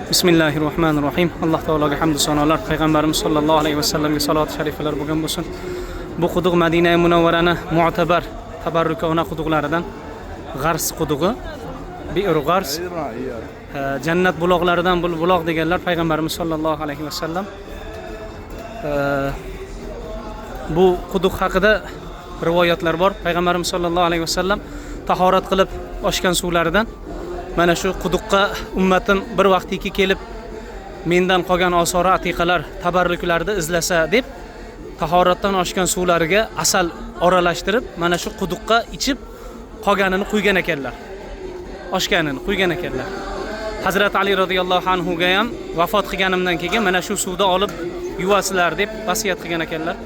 Bismillahirrohmanirrohim. Alloh taologa hamd va sanolar, payg'ambarimiz sollallohu alayhi vasallamga salovat sharifalar bo'lgan bo'lsin. Bu quduq Madina Munawvarani mu'tabar tabarrukona quduqlaridan G'ars qudug'i, Bi'r G'ars. Jannat buloqlaridan buloq deganlar payg'ambarimiz sollallohu alayhi vasallam. Bu quduq haqida rivoyatlar bor. Payg'ambarimiz sollallohu alayhi vasallam tahorat qilib oshgan suvlaridan mana shu quduqqa ummatim bir vaqtiki kelib mendan qolgan osora atiqalar tabarruklarni izlasa deb tahoratdan oshgan suvlariga asal aralashtirib mana shu quduqqa ichib qolganini quygan ekanlar. Oshganini quygan ekanlar. Hazrat Ali radhiyallohu anhu ga ham vafot qilganimdan keyin mana shu suvda olib yuvasizlar deb vasiyat qilgan ekanlar.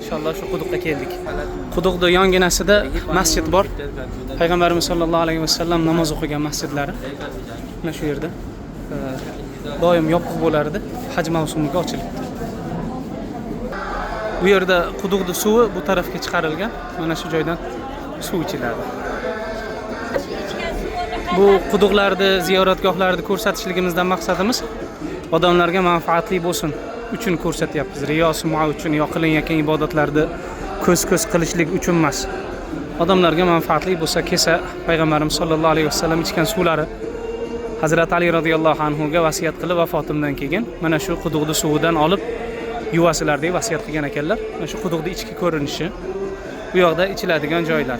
İnşallah şu quduqqa keldik. Quduqda yonginasida masjid bor. Payg'ambarimiz sollallohu alayhi vasallam namoz o'qigan masjidlari. Mana shu yerda doim yopiq bo'lardi. Haj mavsumiga ochilibdi. Bu yerda quduqning suvi bu tarafga chiqarilgan. Mana shu joydan suv ichiladi. Bu quduqlarni, ziyoratgohlarni ko'rsatishligimizdan maqsadimiz odamlarga manfaatli bo'lsin uchun ko'rsatyapmiz. Riyo sum'a uchun yo qilinayotgan ibodatlarni ko'z qilishlik uchun emas. Odamlarga manfaatli bo'lsa, kelsa payg'ambarimiz sollallohu alayhi vasallam ichgan suvlari Hazrat Ali radhiyallohu anhu ga vasiyat qilib vafotimdan keyin mana shu quduqning suvidan olib yuvasizlar deb vasiyat qilgan ekanlar. Mana shu quduqning ichki ko'rinishi, bu yoqda ichiladigan joylar.